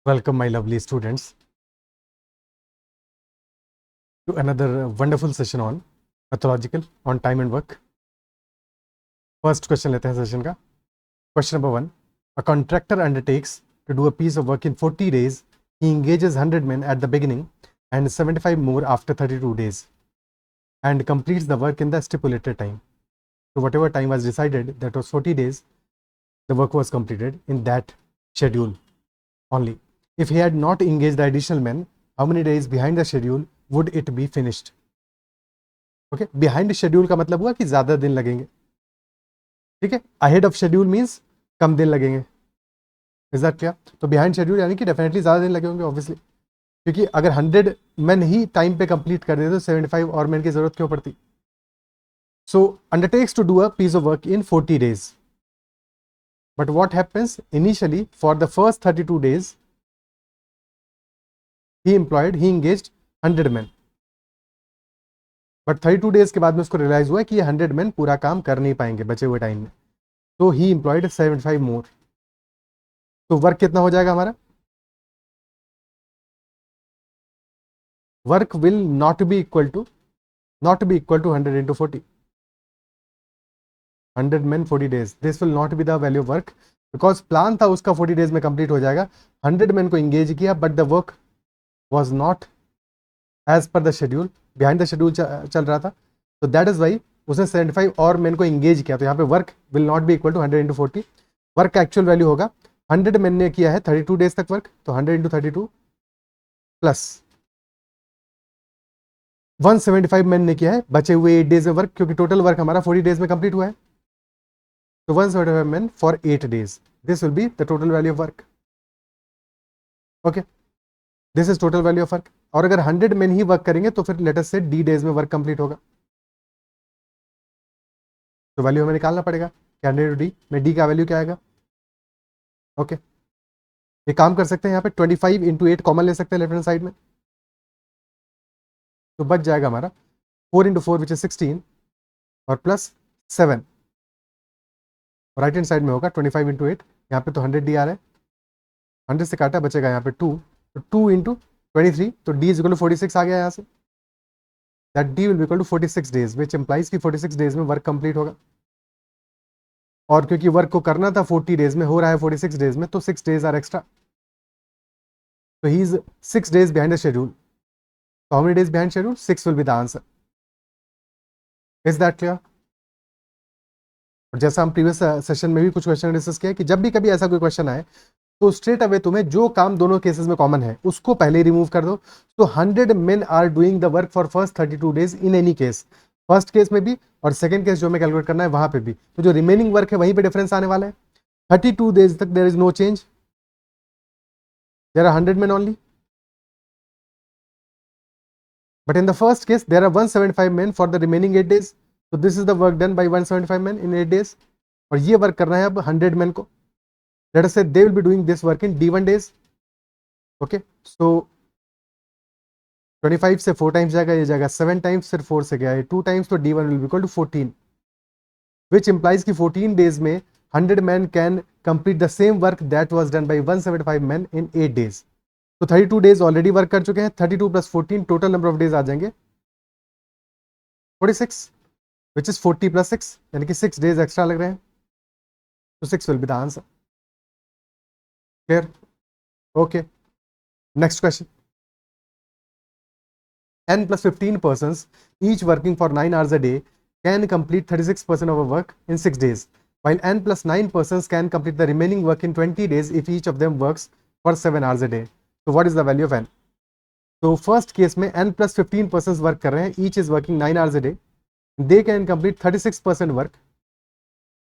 Welcome, my lovely students, to another wonderful session on pathological on time and work. First question लेते हैं session का. Question number 1. A contractor undertakes to do a piece of work in 40 days. He engages 100 men at the beginning and 75 more after 32 days and completes the work in the stipulated time. So whatever time was decided, that was 40 days, the work was completed in that schedule only. If he had not engaged the additional men, how many days behind the schedule would it be finished? Okay, behind schedule का मतलब हुआ कि ज्यादा दिन लगेंगे. ठीक है, ahead of schedule means कम दिन लगेंगे. Is that clear? तो behind schedule यानी कि डेफिनेटली ज्यादा दिन लगे होंगे ऑब्वियसली, क्योंकि अगर 100 मैन ही टाइम पे कंप्लीट कर देते तो 75 और मैन की जरूरत क्यों पड़ती. So undertakes to do a piece of work in 40 days. But what happens initially for the first 32 days? He engaged 100 men. But 32 days के बाद में उसको रियलाइज हुआ कि ये 100 मैन पूरा काम कर नहीं पाएंगे बचे हुए टाइम में, तो ही एम्प्लॉयड 75 मोर. तो वर्क कितना हो जाएगा हमारा? Work will not be equal to 100 into 40. 100 men 40 days. This will not be the value of work, because plan था उसका 40 डेज में कंप्लीट हो जाएगा. 100 मैन को इंगेज किया but the work was not as per the schedule, behind the schedule चल रहा था. तो दैट इज वाई उसने 75 और मैन को इंगेज किया. तो यहाँ पे work will not be equal to 100 into 40. Work का एक्चुअल वैल्यू होगा 100 मैन ने किया है 32 डेज तक वर्क, तो 100 इंटू 32 प्लस 175 मैन ने किया है बचे हुए 8 डेज में वर्क, क्योंकि टोटल वर्क हमारा 40 डेज में कंप्लीट हुआ है. तो 175 man for 8 days. This will be the total value of work. Okay, this is total value of work. और अगर 100 मैन ही वर्क करेंगे तो फिर लेट अस से डी डेज में वर्क कंप्लीट होगा. तो वैल्यू हमें निकालना पड़ेगा. क्या 100 डी में डी का वैल्यू क्या आएगा? ओके, ये काम कर सकते हैं, यहाँ पे 25 इंटू 8 कॉमन ले सकते हैं लेफ्ट हैंड साइड में, तो बच जाएगा हमारा 4 इंटू 4 विच इज 16 और प्लस 7. राइट हैंड साइड में होगा 25 इंटू 8. यहाँ पे तो 100 डी आ रहा है, 100 से काटा बचेगा यहाँ पे 2, तो 2 इंटू 23, तो डी इज इक्वल टू 46 आ गया यहाँ से. That d will be equal to 46 days, which implies कि 46 डेज में वर्क कंप्लीट होगा. और क्योंकि वर्क को करना था 40 डेज में, हो रहा है 46 डेज में, तो 6 डेज आर एक्स्ट्रा. तो he is 6 days behind the schedule. तो how many days behind schedule? 6 will be the answer. Is that clear? और जैसा हम प्रीवियस सेशन में भी कुछ क्वेश्चन डिस्कस किया कि जब भी कभी ऐसा कोई क्वेश्चन आए तो स्ट्रेट अवे तुम्हें जो काम दोनों केसेस में कॉमन है उसको पहले रिमूव कर दो. तो 100 men are doing the work for first 32 days in any case, first case में भी और सेकंड केस जो हमें कैलकुलेट करना है वहां पे भी. तो जो रिमेनिंग वर्क है वहीं पे डिफरेंस आने वाला है. 32 डेज तक there is no change, there are 100 men only. But in the first case there are 175 men for the remaining 8 days. तो this is the work done by 175 men in 8 days. और ये work करना है अब 100 men को. Let us say they will be doing this work in D1 days. Okay, so 25 से 4 times जाएगा, ये जाएगा 7 टाइम्स, फिर 4 से गया है 2 टाइम्स, तो D1 will be equal to 14, which implies कि 14 days में 100 men can complete the same work that was done by 175 men in 8 days. तो 32 days ऑलरेडी वर्क कर चुके हैं. 32 plus 14 total number of days आ जाएंगे 46, which is 40 प्लस 6, यानी कि 6 डेज एक्स्ट्रा लग रहे हैं. तो 6 will be the answer. Clear? Okay. Next question. N plus 15 persons, each working for 9 hours a day, can complete 36% of a work in 6 days, while N plus 9 persons can complete the remaining work in 20 days if each of them works for 7 hours a day. So what is the value of N? So first case में N plus 15 persons work कर रहे हैं, each is working 9 hours a day. They can complete 36% work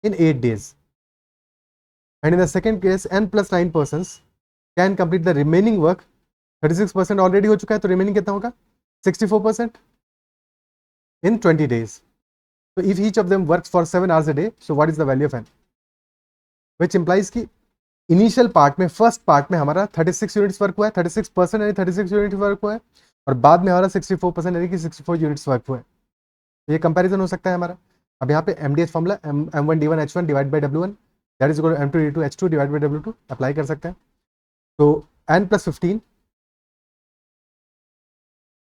in 8 days. And in the second case, N plus 9 persons can complete the remaining work. 36% already हो चुका है, तो remaining कितना होगा? 64% in 20 days. So if each of them works for 7 hours a day, so what is the value of N? Which implies कि initial part में, first part में हमारा 36 units work हुआ है, 36% यानी 36 units work हुआ है, और बाद में हमारा 64% यानी कि 64 units work हुआ है. तो ये कंपैरिजन हो सकता है हमारा. अब यहाँ पे MDH formula M1D1 H1 divide by W1 that is equal to M2D2 H2 divide by W2 apply कर सकते हैं. तो n plus 15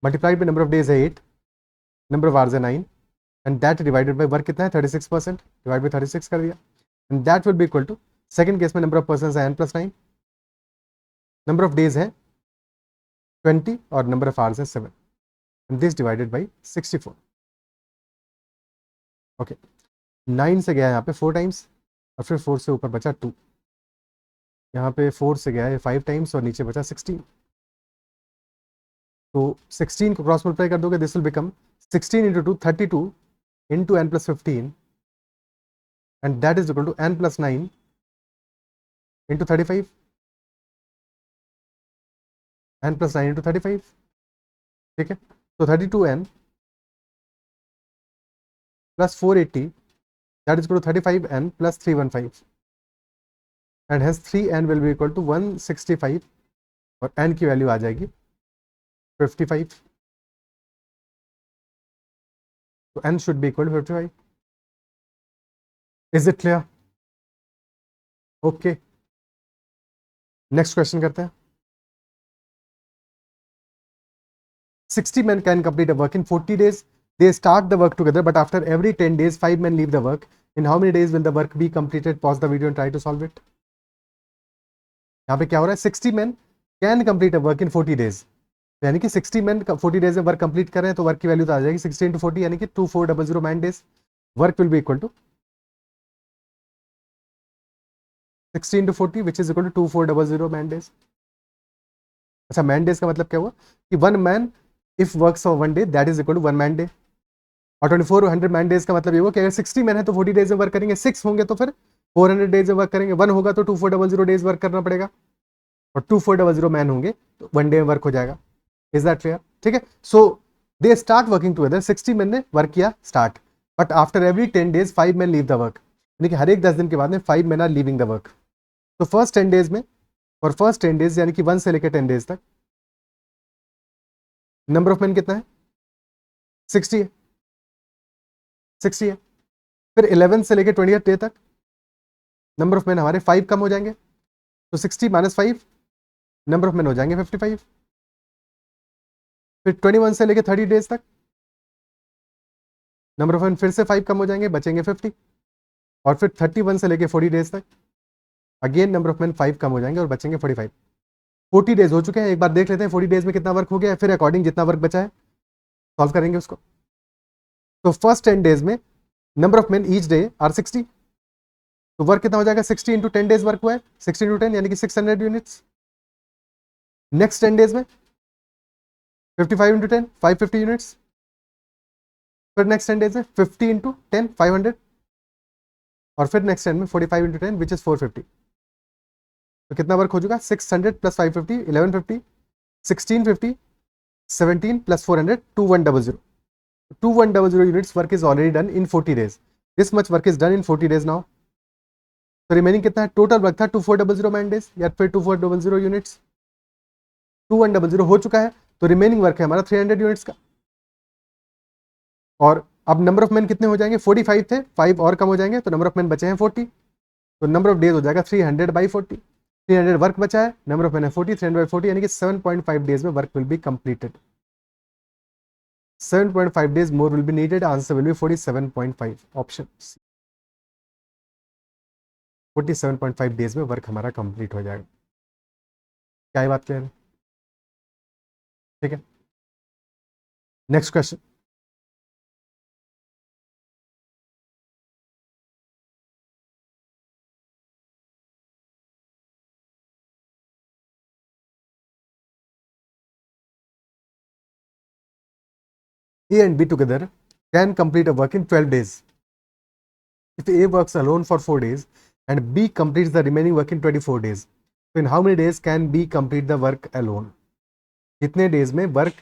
multiplied by number of days है 8, नंबर ऑफ आवर्स है 9, and that divided by work कितना है 36%, divide by 36 कर दिया, and that will be equal to, second case में नंबर ऑफ पर्सन है n plus 9, number of days है 20 और नंबर ऑफ आवर्स है 7, and this divided by 64. Okay, 9 से गया यहाँ पे 4 टाइम्स और फिर 4 से ऊपर बचा 2, यहाँ पे 4 से गया है 5 टाइम्स और नीचे बचा 16. तो 16 को क्रॉस मल्टीप्लाई कर दोगे, this will become 16 into 2 32 into n plus 15, and that is equal to n plus 9 into 35, n plus 9 into 35. ठीक है, तो 32n plus 480 that is equal to 35n plus 315, and hence 3n will be equal to 165 और n की value आ जाएगी 55. तो n should be equal to 55. Is it clear? Okay. Next question करते हैं. 60 men can complete a work in 40 days. They start the work together, but after every 10 days, 5 men leave the work. In how many days will the work be completed? Pause the video and try to solve it. यहाँ पे क्या हो रहा है? 60 men can complete a work in 40 days. यानी कि 60 men 40 days में work complete कर रहे हैं, तो वर्क की वैल्यू तो आ जाएगी 60 into 40 यानी कि 2400 man days. Work will be equal to 60 into 40 which is equal to 2400 man days. अच्छा, मैन डेज का मतलब क्या हुआ कि 1 man if works for 1 day that is equal to 1 man day, और 2400 मैन डेज का मतलब ये हुआ कि अगर 60 मैन है तो 40 डेज में वर्क करेंगे, 6 होंगे तो फिर 400 डेज में वर्क करेंगे, 1 होगा तो 2400 डेज वर्क करना पड़ेगा, और 2400 मैन होंगे तो 1 डे में वर्क हो जाएगा. Is that clear? ठीक है, so they start working together. 60 man ने वर्क किया start, but after every 10 days 5 man leave the work, यानी कि हर एक 10 दिन के बाद में 5 man are leaving the work. तो फर्स्ट 10 डेज में, और फर्स्ट 10 डेज यानी कि 1 से लेकर 10 डेज तक नंबर ऑफ मैन कितना है? 60 है, 60 है. फिर 11 से लेकर 20 डे तक नंबर ऑफ मैन हमारे 5 कम हो जाएंगे, तो 60 माइनस 5 नंबर ऑफ मैन हो जाएंगे 55. फिर 21 से लेकर 30 डेज तक नंबर ऑफ मैन फिर से 5 कम हो जाएंगे, बचेंगे 50. और फिर 31 से लेकर 40 डेज तक अगेन नंबर ऑफ मैन 5 कम हो जाएंगे और बचेंगे 45. 40 डेज हो चुके हैं, एक बार देख लेते हैं 40 डेज में कितना वर्क हो गया है, फिर अकॉर्डिंग जितना वर्क बचा है सॉल्व करेंगे उसको. तो फर्स्ट 10 डेज में number of man each day are 60, तो वर्क कितना हो जाएगा? 60 इंटू 10 डेज वर्क हुआ है, 60 इंटू 10 यानी कि 600 यूनिट्स. नेक्स्ट 10 डेज में 55 इंटू 10 550 यूनिट्स. फिर नेक्स्ट 10 डेज में 50 इंटू 10 500, और फिर नेक्स्ट 10 में 45 इंटू 10 विच इज 450. तो कितना वर्क हो चुका? 600 plus 550 1150, 1650, 17 plus 400 2100. 2100 units work is already done in 40 days. This much work is done in 40 days now. तो रिमेनिंग कितना है? टोटल वर्क था 2400 मैन डेज या फिर 2400 यूनिट्स. 2100 हो चुका है, तो रिमेनिंग वर्क है हमारा 300 यूनिट्स का. और अब नंबर ऑफ मैन कितने हो जाएंगे? 45 थे, 5 और कम हो जाएंगे, तो नंबर ऑफ मैन बचे हैं 40. तो नंबर ऑफ डेज हो जाएगा 300 बाई 40. 300 वर्क बचा है, नंबर ऑफ मैन है 40, 300 बाई 40 यानी कि 7.5 डेज में work will be completed. 7.5 days more will be needed. Answer will be 47.5. Option C. 47.5 days में वर्क हमारा कंप्लीट हो जाएगा. क्या ये बात क्लियर है? ठीक है, next question. A and B together can complete a work in 12 days. If A works alone for 4 days and B completes the remaining work in 24 days, so in how many days can B complete the work alone? कितने days में work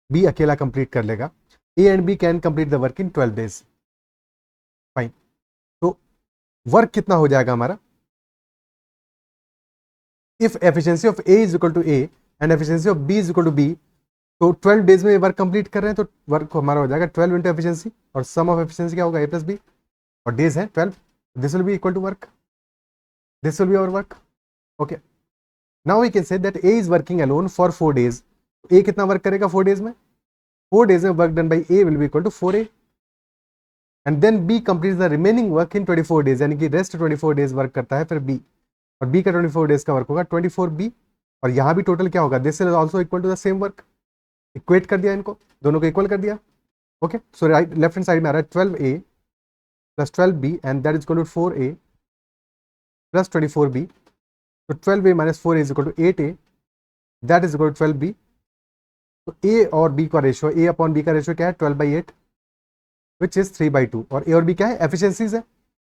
B अकेला complete कर लेगा? A and B can complete the work in 12 days. Fine. तो work कितना हो जाएगा हमारा? If efficiency of A is equal to A and efficiency of B is equal to B, तो 12 डेज में वर्क कंप्लीट कर रहे हैं, तो वर्क हमारा हो जाएगा 12 इंटू एफिशिएंसी, और सम ऑफ एफिशिएंसी क्या होगा? A प्लस बी, और डेज है 12. This will be equal to work, this will be our work. Okay, now we can say that A is working alone for 4 days. A कितना work करेगा 4 days में? 4 days में work done by A will be equal to 4a. And then B complete the remaining work in 24 days, यानी कि rest 24 days work करता है फिर B, और बी का 24 days का वर्क होगा 24b. और यहाँ भी टोटल क्या होगा? This is also equal to the same work. Equate कर दिया इनको, दोनों को इक्वल कर दिया. Okay, so right left hand side में आ रहा है 12a plus 12b and that is equal to 4a plus 24b. तो 12a minus 4a is equal to 8a, that is equal to 12b. तो ए और B का ratio, A upon B का ratio क्या है? 12/8 विच इज 3/2. और ए और B क्या है? एफिशिएंसीज है.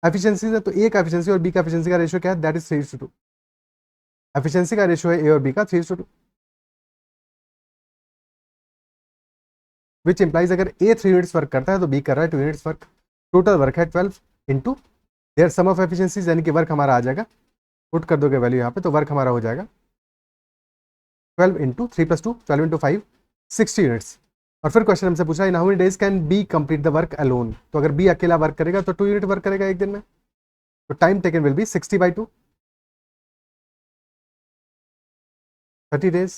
एफिशिएंसीज है तो ए का एफिशिएंसी और बी का एफिशिएंसी का रेशियो क्या है? That is 3:2. एफिशिएंसी का रेशियो है ए और बी का 3:2, विच इंप्लाइज अगर ए 3 यूनिट्स वर्क करता है तो बी कर रहा है 2 यूनिट्स वर्क. टोटल वर्क है 12 into their sum of efficiencies, यानी कि वर्क हमारा आ जाएगा, पुट कर दोगे वैल्यू यहाँ पे तो वर्क हमारा हो जाएगा 12 इंटू 3 + 2, 12 इंटू 5, 60 यूनिट्स. और फिर क्वेश्चन हमसे पूछा in how many days can be complete the work alone. तो अगर बी अकेला वर्क करेगा तो 2 यूनिट वर्क करेगा एक दिन में. तो time taken will be 60/2, 30 days.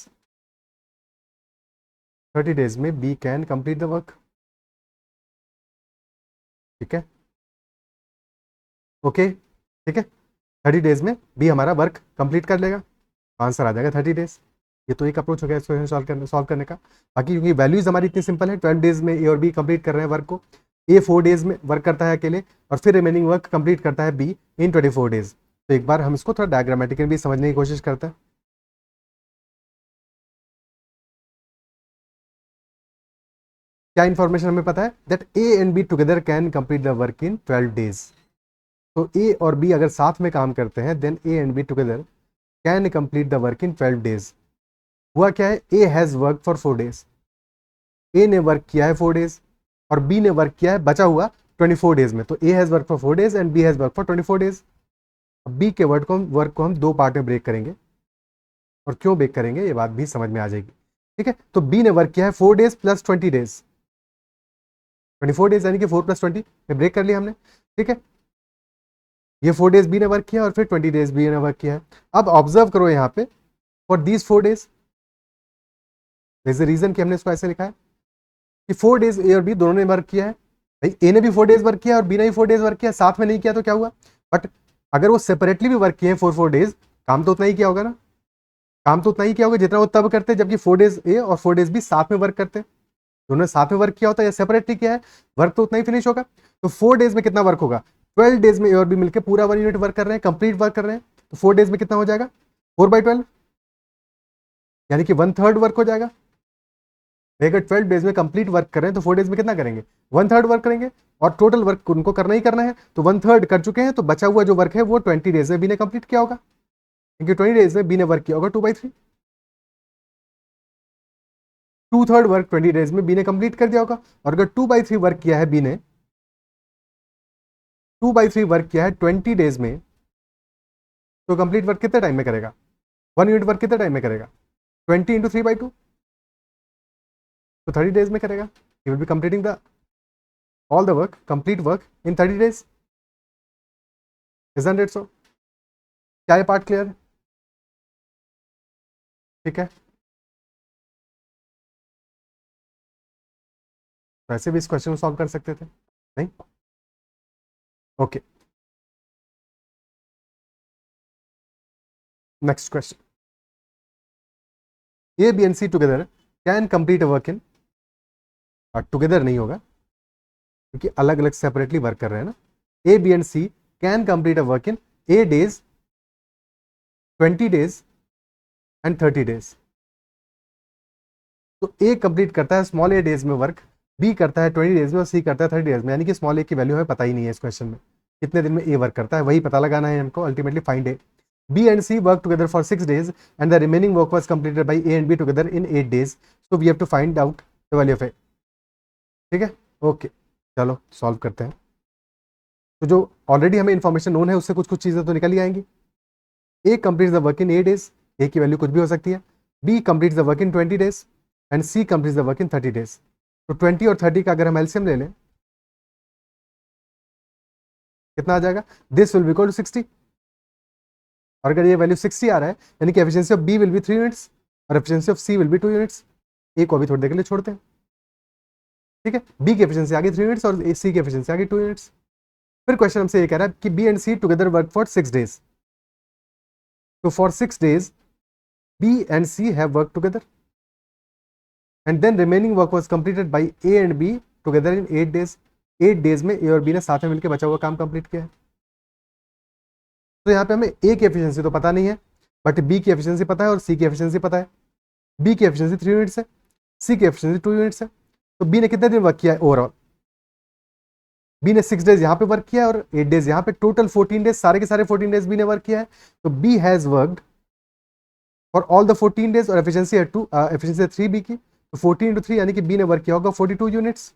30 days में B can complete the work. ठीक है, ओके, ठीक है. 30 days में बी हमारा वर्क कंप्लीट कर लेगा, आंसर आ जाएगा 30 days. ये तो एक अप्रोच हो गया इसको सॉल्व करने का. बाकी क्योंकि वैल्यूज हमारी इतनी सिंपल है, 12 days में ए और बी कंप्लीट कर रहे हैं वर्क को. ए 4 days में वर्क करता है अकेले और फिर रिमेनिंग वर्क कंप्लीट करता है बी इन 24 days. तो एक बार हम इसको थोड़ा डायग्रामेटिकली भी समझने की कोशिश करते हैं. क्या इंफॉर्मेशन हमें पता है? That A and B together can complete the work in 12 days. तो ए और बी अगर साथ में काम करते हैं then A and B together can complete the work in 12 days. हुआ क्या है? A has work for 4 days. A ने वर्क किया है 4 days और बी ने वर्क किया है बचा हुआ 24 days में. तो A has work for 4 days and B has work for 24 days. अब बी के वर्क को हम 2 पार्ट में ब्रेक करेंगे, और क्यों ब्रेक करेंगे ये बात भी समझ में आ जाएगी. ठीक है, तो बी ने वर्क किया है 4 days प्लस 20 days, 24 days, यानी कि 4 + 20 में ब्रेक कर लिया हमने. ठीक है, ये 4 days बी ने वर्क किया और फिर 20 days बी ने वर्क किया है. अब ऑब्जर्व करो यहाँ पे for these 4 days, this is the reason कि हमने इसको ऐसे लिखा है कि 4 days ए और बी दोनों ने वर्क किया है. भाई ए ने भी 4 days वर्क किया और बी ने भी 4 days वर्क किया, साथ में नहीं किया तो क्या हुआ? बट अगर वो सेपरेटली भी वर्क किए हैं 4 days, काम तो उतना ही किया होगा ना. काम तो उतना ही किया होगा जितना वो तब करते, जबकि 4 days ए और 4 days बी साथ में वर्क करते. दोनों ने साथ में वर्क किया होता है या सेपरेटली किया है, वर्क तो उतना ही फिनिश होगा. तो 4 days में कितना वर्क होगा? 12 days में ए और बी मिलकर पूरा 1 यूनिट वर्क कर रहे हैं, कंप्लीट वर्क कर रहे हैं. तो 4 days में कितना हो जाएगा? 4/12, यानी कि 1/3 वर्क हो जाएगा. अगर 12 days में कंप्लीट वर्क कर रहे हैं तो 4 days में कितना करेंगे? 1/3 वर्क करेंगे. और टोटल वर्क उनको करना ही करना है, तो 1/3 कर चुके हैं. तो बचा हुआ जो वर्क है वो 20 days में बी ने कंप्लीट किया होगा, क्योंकि 20 days में बी ने वर्क किया होगा 2/3. 2/3 वर्क 20 days में बी ने कंप्लीट कर दिया होगा. और अगर 2/3 वर्क किया है बी ने, 2/3 वर्क किया है 20 days में, तो कंप्लीट वर्क कितने टाइम में करेगा? 1 यूनिट वर्क कितने टाइम में करेगा? 20 इंटू 3/2, तो 30 days में करेगा. He will be completing the all the work, complete work in 30 days. Isn't it सो? क्या ये पार्ट क्लियर है? ठीक है, वैसे भी इस क्वेश्चन को सॉल्व कर सकते थे, नहीं? Okay, next question. A B and C together can complete a work in, together नहीं होगा क्योंकि अलग अलग सेपरेटली वर्क कर रहे हैं ना. A B and C can complete a work in A days, 20 days and 30 days. तो ए कंप्लीट करता है स्मॉल ए डेज में वर्क, बी करता है 20 days में और सी करता है 30 days में. यानी कि स्मॉल ए की वैल्यू हमें पता ही नहीं है इस क्वेश्चन में, कितने दिन में ए वर्क करता है वही पता लगाना है हमको. Ultimately find A. B and C work together for 6 days and the remaining work was completed by A and B together in 8 days. So we have to find out the value of A. ठीक है, okay, चलो solve करते हैं. तो जो already हमें information known है उससे कुछ कुछ चीज़ें तो निकल ही आएंगी. A complete the work in 8 days, A की वैल्यू कुछ भी हो सकती है. B complete the work in 20 days and C complete the work in 30 days. तो 20 और 30 का अगर हम एलसीएम ले लें कितना आ जाएगा? This will be equal to 60. और अगर ये वैल्यू 60 आ रहा है यानी कि efficiency of B will be 3 units और efficiency of C will be 2 units. A को अभी थोड़ी देर के लिए छोड़ते हैं, ठीक है। बी की एफिशिएंसी आ गई 3 यूनिट्स और सी की एफिशिएंसी आ गई 2 यूनिट्स। फिर क्वेश्चन हमसे ये कह रहा है कि B and C together work for 6 days. तो for 6 days B and C have work together and then remaining work was completed by A and B together in 8 days. 8 days में A और B ने साथ में मिलकर बचा हुआ काम कंप्लीट किया है। तो यहाँ पे हमें ए की एफिशिएंसी तो पता नहीं है, बट बी की एफिशिएंसी पता है और सी की एफिशिएंसी पता है। बी की एफिशिएंसी 3 यूनिट्स है, सी की एफिशिएंसी 2 यूनिट्स है। तो बी ने कितने दिन वर्क किया है ओवरऑल? बी ने 6 डेज यहाँ पे वर्क किया है और 8 डेज यहाँ पे, टोटल 14 डेज, सारे के सारे 14 डेज बी ने वर्क किया है। तो B has worked for all the 14 days और एफिशिएंसी है 2, एफिशिएंसी है 3 बी की। तो 14 into 3 यानी कि बी ने वर्क किया होगा 42 यूनिट्स।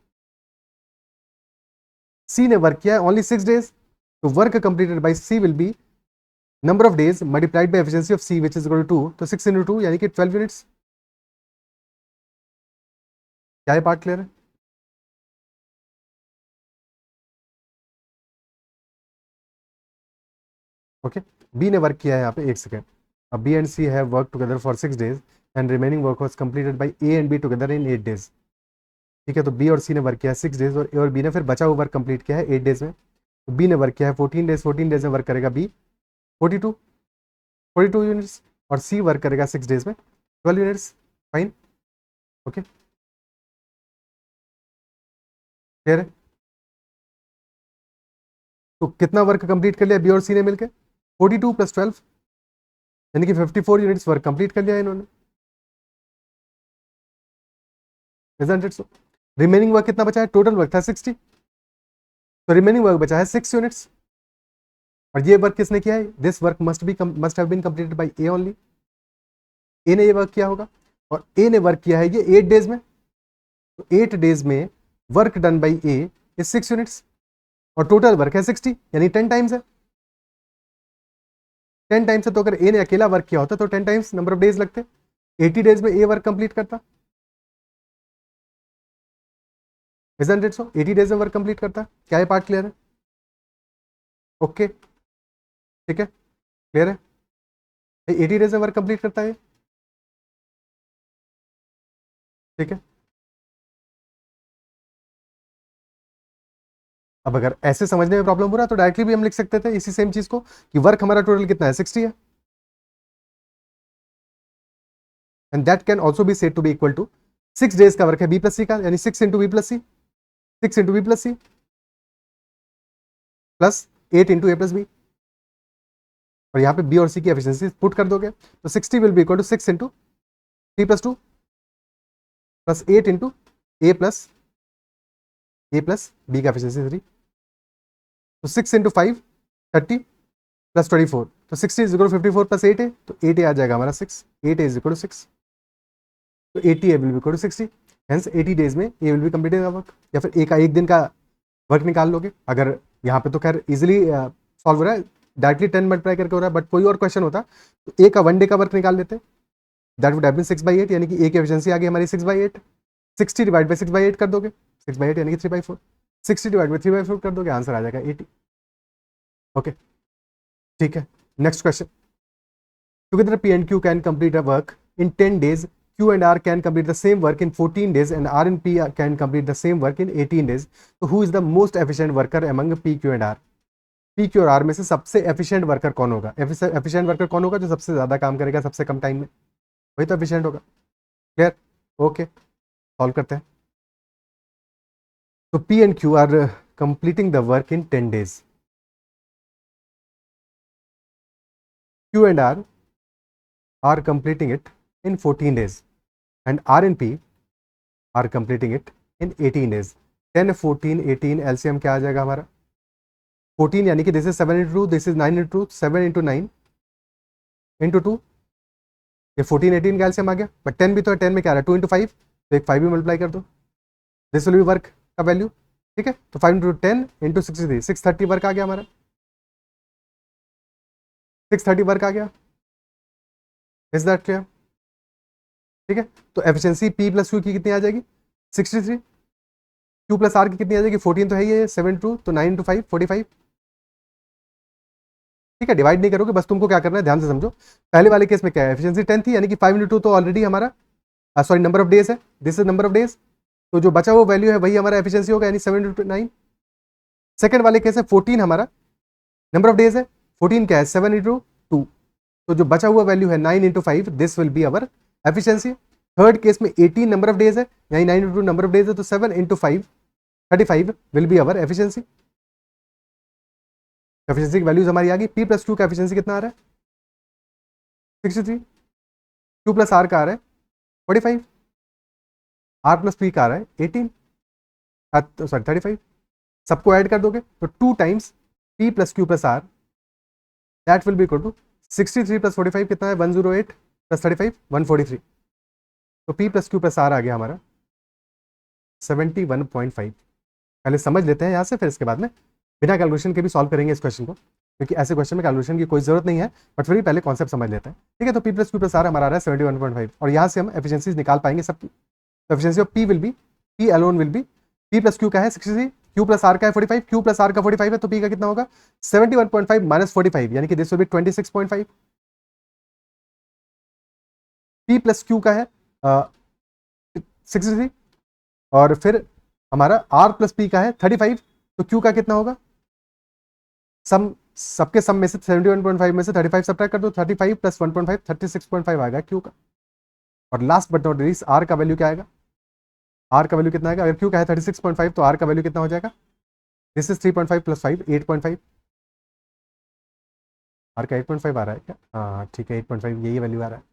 सी ने वर्क किया है ओनली 6 डेज। तो work completed by C will be number of days multiplied by efficiency of C which is equal to 2। तो 6 into 2 यानी कि 12 यूनिट्स। क्या ये पार्ट क्लियर है? ओके, बी ने वर्क किया है यहाँ पे, एक सेकेंड। अब B and C have work together for 6 days and remaining work was completed by A and B together in 8 days. ठीक है, तो बी और सी ने वर्क किया है 6 डेज और ए और बी ने फिर बचा हुआ वर्क कंप्लीट किया है 8 डेज में। तो बी ने वर्क किया है 14 डेज, 14 डेज में वर्क करेगा बी 42 42 यूनिट्स और सी वर्क करेगा 6 डेज में 12 यूनिट्स। फाइन, ओके, क्लियर है? तो कितना वर्क कंप्लीट कर लिया बी और सी ने मिलकर? 42 + 12 यानी कि 54 यूनिट्स वर्क कंप्लीट कर लिया इन्होंने। Isn't it so? Remaining work कितना बचा है? टोटल वर्क था 60, तो रिमेनिंग वर्क बचा है 6 यूनिट्स। और ये वर्क किसने किया है? This work must have been completed by A only. A ने ये वर्क किया होगा और ए ने वर्क किया है ये 8 डेज में। तो 8 डेज में work done bye A is 6 units और टोटल वर्क है 60 यानी 10 टाइम्स है। 10 टाइम्स है, तो अगर ए ने अकेला वर्क किया होता तो 10 टाइम्स नंबर ऑफ डेज लगते। 80 डेज में ए वर्क कंप्लीट करता। Isn't it so? 80 डेज में वर्क कंप्लीट करता है। क्या ये पार्ट क्लियर है? ओके, ठीक है, क्लियर है? 80 डेज में वर्क कंप्लीट करता है, ठीक है। अब अगर ऐसे समझने में प्रॉब्लम हो रहा है तो डायरेक्टली भी हम लिख सकते थे इसी सेम चीज को कि वर्क हमारा टोटल कितना है? 60 है। And that can also be said to be equal to 6 days का वर्क है बी प्लस सी का, यानी 6 into B plus C, 6 into B plus C plus 8 into A plus B. और यहाँ पे बी और सी की एफिशिएंसी पुट कर दोगे तो 60 will be equal to 6 into 3 + 2 plus 8 into A plus B का एफिशिएंसी 3। तो 6 इंटू 5 30 प्लस 24, तो 60 इज इक्वल टू 54 प्लस 8 है, तो 8 आ जाएगा हमारा 6, 8 इज इक्वल टू 6। तो 80 A will be equal to 60, hence 80 days में A will be completed work. या फिर ए का एक दिन का वर्क निकाल लोगे। अगर यहाँ पे तो खैर इजिली सॉल्व हो रहा है, डायरेक्टली 10 मल्टीप्लाई करके हो रहा है, बट कोई और क्वेश्चन होता तो ए का 1 डे का वर्क निकाल लेते। दैट वुड हैव बीन 6/8 यानी कि ए की एफिशिएंसी आ गई हमारी 6/8। 60 डिवाइड बाई 6/8 कर दोगे, 6/8 यानी कि 3/4। 60 डिवाइड बाई 3/4 कर दोगे, आंसर आ जाएगा 80। ओके, ठीक है, next question. Together P and Q can complete a work in 10 days. Q and R can complete the same work in 14 days and R and P can complete the same work in 18 days. So who is the most efficient worker among P, Q and R? P, Q और R में से सबसे efficient worker कौन होगा? Efficient worker कौन होगा? जो सबसे ज्यादा काम करेगा सबसे कम टाइम में, वही तो एफिशिएंट होगा। क्लियर? ओके, सॉल्व करते हैं। तो P and Q are completing the work in 10 days. Q and R are completing it in 14 days and R and P are completing it in 18 days. 10, 14, 18 LCM क्या आ जाएगा हमारा? 14 यानी कि this is 7 into 2, this is 9 into 2, 7 into 9 into 2, ये 14, 18 का LCM आ गया। But 10 भी तो है, 10 में क्या आ रहा है? 2 into 5, तो एक 5 भी मल्टीप्लाई कर दो, दिस विल बी वर्क का वैल्यू। ठीक है, तो 5 into 10 into 63, 630 वर्क आ गया हमारा, 630 वर्क आ गया। Is that clear? ठीक है, तो एफिशिएंसी P प्लस Q की कितनी आ जाएगी? 63। Q प्लस R की कितनी आ जाएगी? 14 तो है ये, 7 2, तो 9 into 5 45। ठीक है, डिवाइड नहीं करोगे, बस तुमको क्या करना है ध्यान से समझो। पहले वाले केस में क्या है, एफिशिएंसी 10 थी, यानी कि 5 × 2 तो ऑलरेडी हमारा सॉरी नंबर ऑफ डेज है, this is number of days, तो जो बचा हुआ वैल्यू है वही हमारा एफिशिएंसी होगा, यानी 7 × 9। सेकंड वाले केस है 14 हमारा नंबर ऑफ डेज है, 14 क्या है 7 × 2, तो जो बचा हुआ वैल्यू है 9 × 5, this will be our efficiency. Third case में 18 नंबर ऑफ डेज है, यानी 9 × 2 नंबर ऑफ डेज है, तो 7 × 5 35 will be our efficiency. Efficiency की वैल्यूज हमारी आ गई। P + Q का एफिशिएंसी कितना आ रहा है 63, Q + R का आ रहा है 45, R + P का आ रहा है 18 सॉरी 35, सबको ऐड कर दोगे तो 2 times P + Q + R that will be equal to 63 + 45 कितना है 108 + 35 143, तो P + Q + R आ गया हमारा 71.5। पहले समझ लेते हैं यहाँ से, फिर इसके बाद में बिना कैलकुलेशन के भी सॉल्व करेंगे इस क्वेश्चन को, क्योंकि ऐसे क्वेश्चन में कैलकुलेशन की कोई जरूरत नहीं है, बट फिर भी पहले कॉन्सेप्ट समझ लेते हैं। ठीक है, तो P + Q + R हमारा आ रहा है 71.5, और यहाँ से हम एफिशिएंसीज निकाल पाएंगे सबकी। तो efficiency of P will be, P alone will be, P + Q का है 63, Q + R का है 45, Q + R का 45 है, तो P का कितना होगा 71.5 - 45, यानी कि this will B 26.5। P + Q का है 63, और फिर हमारा R + P का है 35, तो Q का कितना होगा, सम सबके सम में से 71.5 में से 35 सब्ट्रैक्ट कर दो, 35 + 1.5 36.5 आएगा Q का। और last but not least R का वैल्यू क्या आएगा, R का वैल्यू कितना आएगा, अगर Q का है 36.5 तो R का वैल्यू कितना हो जाएगा, दिस इज 3.5 + 5 8.5, R का 8.5 आ रहा है क्या, हाँ ठीक है 8.5 यही वैल्यू आ रहा है।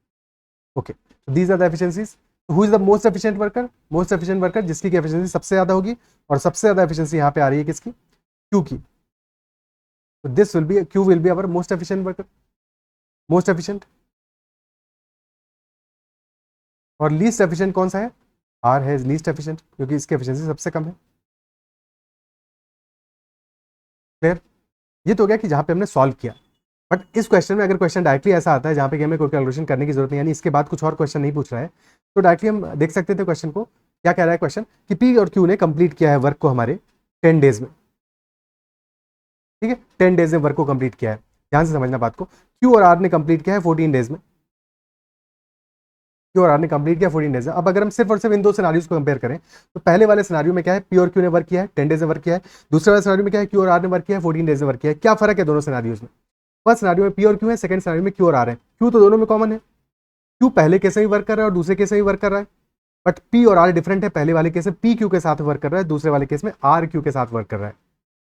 ओके, तो these are the efficiencies. Who is the most efficient worker, most efficient worker जिसकी एफिशिएंसी सबसे ज्यादा होगी, और सबसे ज्यादा एफिशिएंसी यहाँ पे आ रही है किसकी, Q की, तो this will B Q will be our most efficient worker, most efficient. और लीस्ट एफिशिएंट कौन सा है, R है लीस्ट एफिशिएंट, क्योंकि इसकी एफिशिएंसी सबसे कम है। क्लियर, ये तो हो गया कि जहां पे हमने सॉल्व किया। बट इस क्वेश्चन में अगर क्वेश्चन डायरेक्टली ऐसा आता है जहां पे कि हमें कोई कैलकुलेशन करने की जरूरत नहीं, यानी इसके बाद कुछ और क्वेश्चन नहीं पूछ रहा है, तो डायरेक्टली हम देख सकते थे क्वेश्चन को। क्या कह रहा है क्वेश्चन कि P और Q ने कंप्लीट किया है वर्क को हमारे 10 डेज में। ठीक है, 10 डेज में वर्क को कंप्लीट किया है, ध्यान से समझना बात को। Q और R ने कंप्लीट किया है 14 डेज में, Q और R ने कंप्लीट किया 14 डेज में। अब अगर हम सिर्फ और सिर्फ इन दो सिनारियोज को कंपेयर करें, तो पहले वाले सिनारियो में क्या है, P और Q ने वर्क किया है 10 डेज में वर्क किया है, दूसरे वाले सिनारियो में क्या है, Q और R ने वर्क किया है 14 डेज में वर्क किया है। क्या फर्क है दोनों सिनारियोज में, फर्स्ट सिनारियो में P और Q है, सेकंड सिनारियो में Q और R है। Q तो दोनों में कॉमन है, Q पहले केस में भी वर्क कर रहा है और दूसरे केस में भी वर्क कर रहा है, बट P और R डिफरेंट है, पहले वाले केस में P Q के साथ वर्क कर रहा है, दूसरे वाले केस में R Q के साथ वर्क कर रहा है।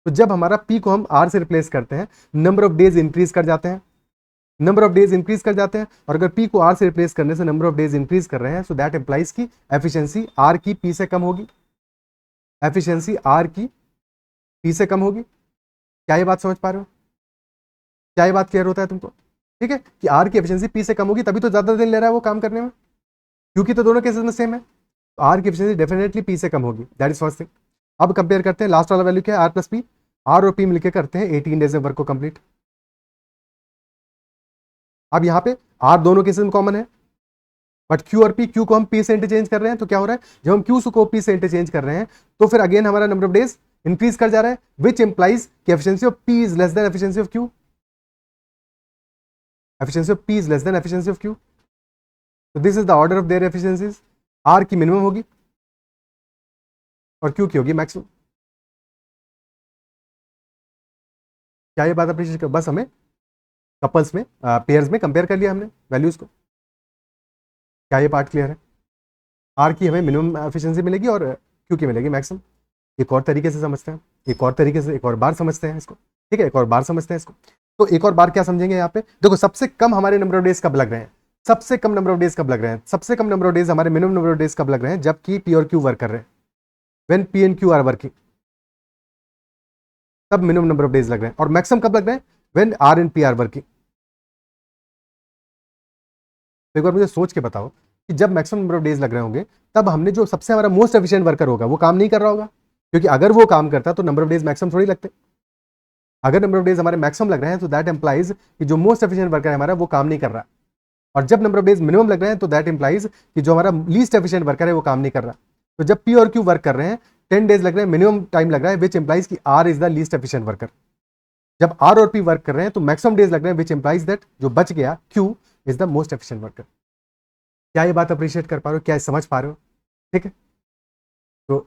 तो जब हमारा P को हम R से रिप्लेस करते हैं, नंबर ऑफ डेज इंक्रीज कर जाते हैं, नंबर ऑफ डेज इंक्रीज कर जाते हैं, और अगर P को R से रिप्लेस करने से नंबर ऑफ डेज इंक्रीज कर रहे हैं, सो दैट इंप्लाइज की एफिशिएंसी R की P से कम होगी, एफिशिएंसी R की P से कम होगी। क्या ये बात समझ पा रहे हो, क्या ये बात क्लियर होता है तुमको, ठीक है, कि R की एफिशिएंसी P से कम होगी, तभी तो ज्यादा दिन ले रहा है वो काम करने में, क्योंकि तो दोनों केसेस में सेम है, तो R की एफिशिएंसी डेफिनेटली P से कम होगी, दैट इज फर्स्ट थिंग। अब कंपेयर करते हैं, लास्ट वाला वैल्यू क्या है, R + P, R और P मिलकर करते हैं 18 डेज में वर्क को कंप्लीट। अब यहाँ पे R दोनों केसेस में कॉमन है, बट Q और P, Q को हम P से इंटरचेंज कर रहे हैं, तो क्या हो रहा है, जब हम Q को P से इंटरचेंज कर रहे हैं, तो फिर अगेन हमारा नंबर ऑफ डेज इंक्रीज कर जा रहा है, विच इंप्लाइज कि efficiency of P is less than efficiency of Q, efficiency of P is less than efficiency of Q, तो this is the order of their efficiencies. R की minimum होगी और Q की होगी मैक्सिमम। क्या ये बात अप्रिशिएट कर, बस हमें कपल्स में पेयर्स में कंपेयर कर लिया हमने वैल्यूज को। क्या ये पार्ट क्लियर है, R की हमें मिनिमम एफिशिएंसी मिलेगी और Q की मिलेगी मैक्सिमम। एक और तरीके से समझते हैं, एक और तरीके से एक और बार समझते हैं इसको, ठीक है, एक और बार समझते हैं इसको। तो एक और बार क्या समझेंगे यहाँ पे, देखो सबसे कम हमारे नंबर ऑफ डेज कब लग रहे हैं, सबसे कम नंबर ऑफ डेज कब लग रहे हैं, सबसे कम नंबर ऑफ डेज हमारे मिनिमम नंबर ऑफ डेज कब लग रहे हैं, जबकि P और Q वर्क कर रहे हैं, when P and Q are working, तब मिनिमम नंबर ऑफ डेज लग रहे हैं, और मैक्सिमम कब लग रहे हैं, when R and P are working. तो एक बार मुझे सोच के बताओ कि जब मैक्सिमम नंबर ऑफ डेज लग रहे होंगे, तब हमने जो सबसे हमारा मोस्ट एफिशिएंट वर्कर होगा वो काम नहीं कर रहा होगा, क्योंकि अगर वो काम करता तो नंबर ऑफ डेज मैक्सिमम थोड़ी लगते। अगर नंबर ऑफ डेज हमारे मैक्सिमम लग रहे हैं, तो दैट इंप्लाइज कि जो मोस्ट एफिशिएंट वर्कर है हमारा वो काम नहीं कर रहा, और जब नंबर ऑफ डेज मिनिमम लग रहे हैं, तो दैट इंप्लाइज कि जो हमारा लीस्ट एफिशिएंट वर्कर है वो काम नहीं कर रहा। तो जब P और Q वर्क कर रहे हैं, 10 डेज लग रहे हैं, मिनिमम टाइम लग रहा है, विच इंप्लाइज कि R is the least efficient worker. जब आर और पी वर्क कर रहे हैं तो मैक्सिमम डेज लग रहे हैं, विच इंप्लाइज दैट जो बच गया Q is the most efficient worker. क्या ये बात अप्रिशिएट कर पा रहे हो, क्या समझ पा रहे हो? ठीक है, तो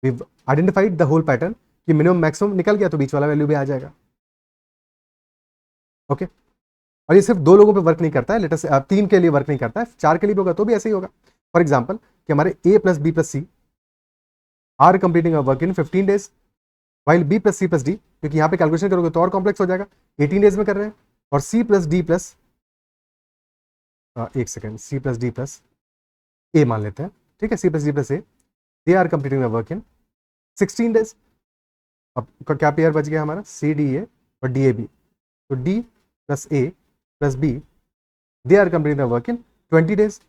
we identified the whole pattern कि मिनिमम मैक्सिमम निकल गया तो बीच वाला वैल्यू भी आ जाएगा। ओके, और ये सिर्फ 2 लोगों पे वर्क नहीं करता है, लेटेस्ट 3 के लिए वर्क नहीं करता है, 4 के लिए भी होगा तो भी ऐसे ही होगा। फॉर एग्जाम्पल कि हमारे A plus B plus C are completing a work in 15 days, while B plus C plus D, क्योंकि यहाँ पे कैलकुलेशन करोगे तो और कॉम्प्लेक्स हो जाएगा, 18 डेज में कर रहे हैं, और सी प्लस डी प्लस एक second, C plus D plus A मान लेते हैं, ठीक है, C plus D plus A, they are completing the work in 16 days. अब क्या पेयर बच गया हमारा, सी डी ए और डी ए बी, तो D plus A plus B they are completing the work in 20 days.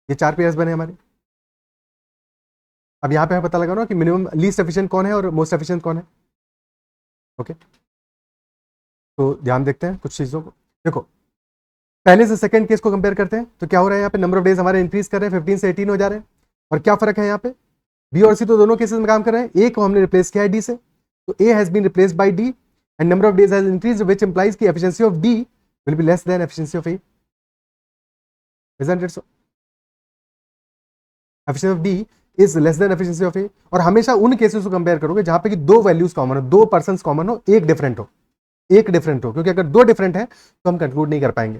ये 4 पेयर्स बने हमारे। अब यहाँ पे हमें पता लगा ना कि मिनिमम लीस्ट एफिशिएंट कौन है और मोस्ट एफिशिएंट कौन है। ओके, तो ध्यान देखते हैं कुछ चीज़ों को। देखो, पहले से सेकंड केस को कंपेयर करते हैं तो क्या हो रहा है, यहाँ पे नंबर ऑफ डेज हमारे इंक्रीज कर रहे हैं, 15 से 18 हो जा रहे हैं। और क्या फर्क है यहाँ पे, बी और सी तो दोनों केसेस में काम कर रहे हैं, ए को हमने रिप्लेस किया है डी से, तो A has been replaced by D and number of days has increased, which implies की efficiency of D will be less than efficiency of A. Isn't it so? Efficiency of D is less than efficiency of A. और हमेशा उन cases को compare करोगे जहां पे कि 2 values common हो, 2 पर्सन कॉमन हो, एक डिफरेंट हो, एक डिफरेंट हो, क्योंकि अगर 2 डिफरेंट है तो हम कंक्लूड नहीं कर पाएंगे।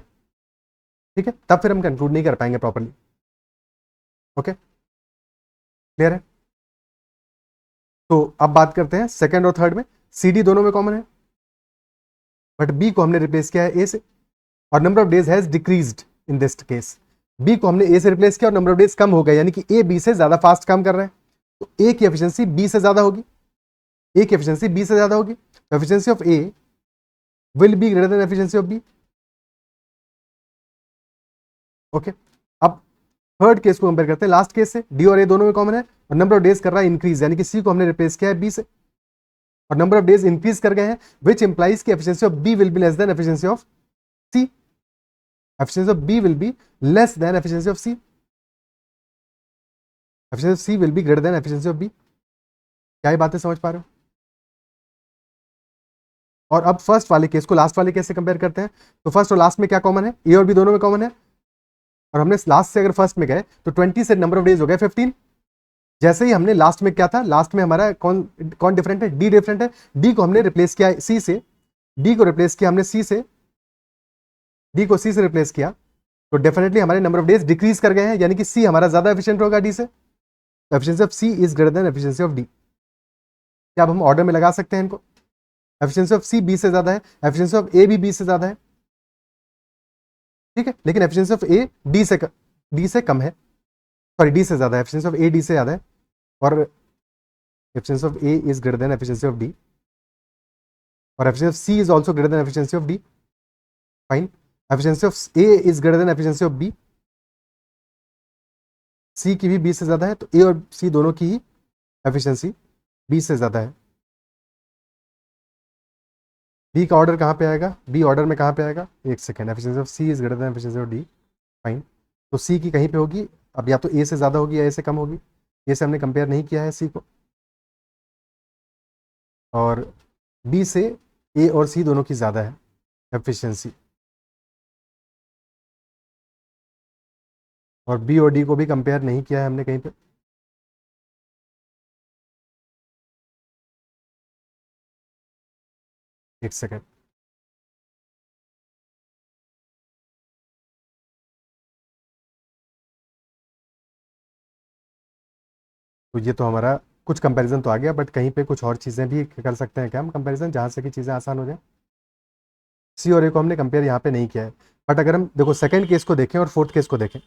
ठीक है, तब फिर हम कंक्लूड नहीं कर पाएंगे प्रॉपर्ली। ओके, क्लियर है? तो अब बात करते हैं सेकंड और थर्ड में, सी डी दोनों में कॉमन है, बट बी को हमने रिप्लेस किया है ए से, और number of days has decreased in this case. B को हमने ए से रिप्लेस किया और नंबर ऑफ डेज कम हो गए, यानी कि ए बी से ज्यादा फास्ट काम कर रहे हैं, तो ए की एफिशिएंसी बी से ज्यादा होगी, ए की एफिशिएंसी बी से ज्यादा होगी, तो efficiency of A will be greater than efficiency of B. Okay, अब थर्ड केस को कंपेयर करते हैं लास्ट केस से, डी और ए दोनों में कॉमन है, और नंबर ऑफ डेज कर रहा है इंक्रीज, यानी कि सी को हमने रिप्लेस किया है बी से, और नंबर ऑफ डेज इंक्रीज कर गए हैं, विच इंप्लाइज की efficiency of B will be less than efficiency of C. Efficiency of B will be less than efficiency of C, efficiency of C will be greater than efficiency of B. क्या ये बातें समझ पा रहे हो? और अब फर्स्ट वाले केस को लास्ट वाले केस से कंपेयर करते हैं, तो फर्स्ट और लास्ट में क्या कॉमन है, ए और बी दोनों में कॉमन है, और हमने लास्ट से अगर फर्स्ट में गए तो 20 से नंबर ऑफ डेज हो गए 15। जैसे ही हमने लास्ट में क्या था, लास्ट में हमारा कौन कौन डिफरेंट है, डी डिफरेंट है, डी को हमने रिप्लेस किया सी से, डी को रिप्लेस किया हमने सी से, डी को सी से रिप्लेस किया, तो डेफिनेटली हमारे नंबर ऑफ डेज डिक्रीज कर गए हैं, यानी कि सी हमारा ज्यादा एफिशिएंट होगा डी से, तो efficiency of C is greater than efficiency of D. क्या अब हम ऑर्डर में लगा सकते हैं इनको, एफिशिएंसी ऑफ सी बी से ज्यादा है, एफिशिएंसी ऑफ ए भी बी से ज्यादा है, ठीक है, लेकिन एफिशिएंसी ऑफ ए डी से कम है, सॉरी डी से ज्यादा है, एफिशिएंसी ऑफ ए डी से ज्यादा है, और efficiency of A is greater than efficiency of D, और efficiency of C is also greater than efficiency of D. Fine, efficiency of A is greater than efficiency of B, C की भी B से ज्यादा है, तो A और सी दोनों की ही एफिशिएंसी बी से ज्यादा है। बी का ऑर्डर कहाँ पे आएगा, बी ऑर्डर में कहाँ पे आएगा, एक second, efficiency of C is greater than efficiency of D. Fine, तो सी की कहीं पे होगी, अब या तो ए से ज्यादा होगी या ए से कम होगी, ए से हमने कंपेयर नहीं किया है सी को, और बी से ए और सी दोनों की ज्यादा है एफिशिएंसी, और बी और डी को भी कंपेयर नहीं किया है हमने कहीं पे। एक सेकेंड, तो ये तो हमारा कुछ कंपैरिजन तो आ गया, बट कहीं पे कुछ और चीज़ें भी कर सकते हैं क्या हम कंपैरिजन, जहाँ से कि चीज़ें आसान हो जाए। सी और ए को हमने कंपेयर यहाँ पे नहीं किया है, बट अगर हम देखो सेकंड केस को देखें और फोर्थ केस को देखें,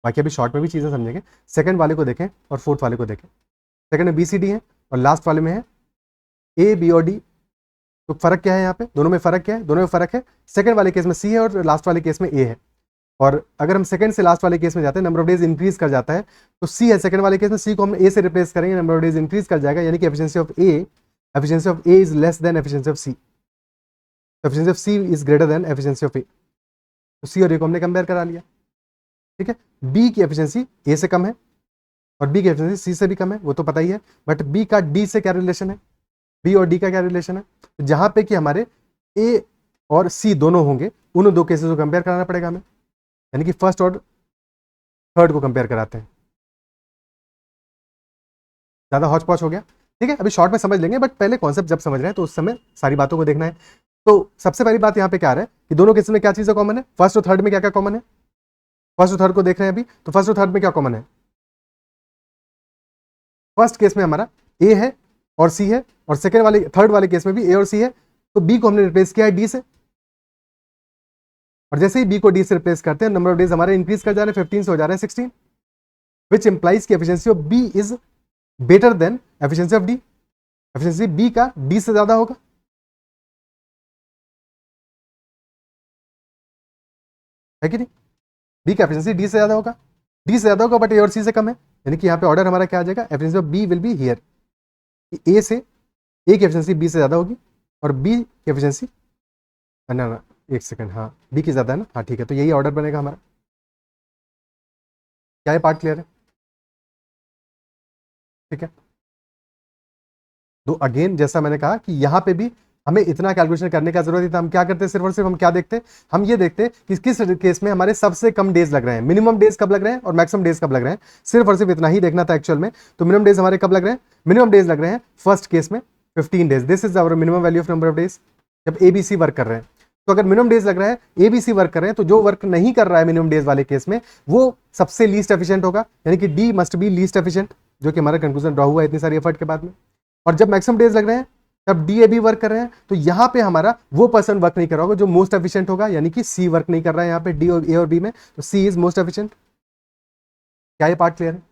बाकी अभी शॉर्ट में भी चीज़ें समझेंगे, सेकंड वाले को देखें और फोर्थ वाले को देखें। सेकंड में बी सी डी है और लास्ट वाले में है ए बी और डी, तो फर्क क्या है यहाँ पे, दोनों में फर्क क्या है, दोनों में फर्क है, सेकंड वाले केस में सी है और लास्ट वाले केस में ए है, और अगर हम सेकंड से लास्ट वाले केस में जाते हैं नंबर ऑफ डेज इंक्रीज कर जाता है, तो सी है सेकंड वाले केस में, सी को हम ए से रिप्लेस करेंगे, नंबर ऑफ डेज इंक्रीज कर जाएगा, यानी कि efficiency of A is less than efficiency of C, efficiency of C is greater than efficiency of A, तो सी और ए को हमने कंपेयर करा लिया। ठीक है, बी की एफिशिएंसी ए से कम है और बी की एफिशिएंसी सी से भी कम है, वो तो पता ही है, बट बी का डी से क्या रिलेशन है, बी और डी का क्या रिलेशन है, तो जहां पे कि हमारे ए और सी दोनों होंगे, उन दो केसेस को कंपेयर कराना पड़ेगा हमें, यानी कि फर्स्ट और थर्ड को कंपेयर कराते हैं। ज्यादा हौच पौच हो गया, ठीक है, अभी शॉर्ट में समझ लेंगे, बट पहले कॉन्सेप्ट जब समझ रहे हैं तो उस समय सारी बातों को देखना है। तो सबसे पहली बात यहाँ पे क्या आ रहा है कि दोनों केसेस में क्या चीजें कॉमन है, फर्स्ट और थर्ड में क्या क्या कॉमन है। फर्स्ट और थर्ड को देख रहे हैं अभी, तो फर्स्ट और थर्ड में क्या कॉमन है। फर्स्ट केस में हमारा ए है और सी है, और सेकेंड वाले थर्ड वाले केस में भी ए और सी है, तो बी को हमने रिप्लेस किया है डी से, और जैसे ही बी को डी से रिप्लेस करते हैं नंबर ऑफ डेज हमारे इंक्रीज कर जा रहे हैं, 15 से हो जा रहे हैं 16, विच इंप्लाइज की efficiency of B is better than efficiency of D. Efficiency B का डी से ज्यादा होगा, है कि नहीं। बी का एफिशिएंसी डी से ज्यादा होगा, डी से ज्यादा होगा बट ए और सी से कम है, यानी कि यहाँ पे ऑर्डर हमारा क्या आ जाएगा, efficiency of B will be here, A से ए की एफिशिएंसी बी से ज्यादा होगी और बी की एफिशिएंसी, ना ना एक सेकंड, हाँ बी की ज्यादा है ना, हाँ ठीक है, तो यही ऑर्डर बनेगा हमारा। क्या ये पार्ट क्लियर है, ठीक है। तो अगेन जैसा मैंने कहा कि यहाँ पे भी हमें इतना कैलकुलेशन करने का जरूरत नहीं था, हम क्या करते हैं सिर्फ और सिर्फ हम क्या देखते हैं, हम ये देखते हैं कि किस केस में हमारे सबसे कम डेज लग रहे हैं, मिनिमम डेज कब लग रहे हैं और मैक्सिमम डेज कब लग रहे हैं, सिर्फ और सिर्फ इतना ही देखना था एक्चुअल में। तो मिनिमम डेज हमारे कब लग रहे हैं, मिनिमम डेज लग रहे हैं फर्स्ट केस में 15 days, this is our minimum value of number of days जब एबीसी वर्क कर रहे हैं। तो अगर मिनिमम डेज लग रहा है, एबीसी वर्क कर रहे हैं, तो जो वर्क नहीं कर रहा है मिनिमम डेज वाले केस में वो सबसे लीस्ट एफिशिएंट होगा, यानी कि D must be least efficient, जो कि हमारा कंक्लूजन ड्रॉ हुआ है इतनी सारी एफर्ट के बाद में। और जब मैक्सिमम डेज लग रहे हैं तब डी ए बी वर्क कर रहे हैं, तो यहां पे हमारा वो पर्सन वर्क नहीं कर रहा होगा जो मोस्ट एफिशिएंट होगा, यानी कि सी वर्क नहीं कर रहा है यहाँ पे डी और ए और बी में, तो सी इज मोस्ट एफिशिएंट। क्या ये पार्ट क्लियर है।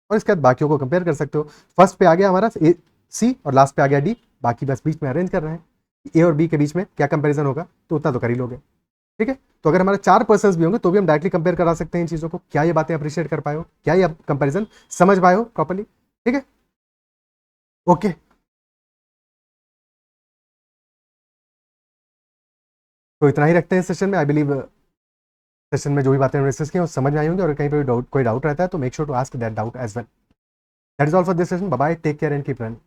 और इसके बाद बाकियों को कंपेयर कर सकते हो, फर्स्ट पे आ गया हमारा ए सी और लास्ट पे आ गया डी, बाकी बस बीच में अरेंज कर रहे हैं ए और बी के बीच में क्या कंपेरिजन होगा, तो उतना तो कर ही लोगे, ठीक है। तो अगर हमारे 4 पर्सन भी होंगे तो भी हम डायरेक्टली कंपेयर करा सकते हैं इन चीजों को। क्या ये बातें अप्रिशिएट कर पाए हो, क्या ये कंपेरिजन समझ पाए हो प्रॉपर्ली, ठीक है, ओके। तो इतना ही रखते हैं सेशन में, आई बिलीव सेशन में जो भी बातें हमने डिस्कस की वो समझ में आई होंगी, और कहीं पे कोई डाउट रहता है तो make sure to ask that doubt as well. That is all for this session, bye bye, take care and keep running.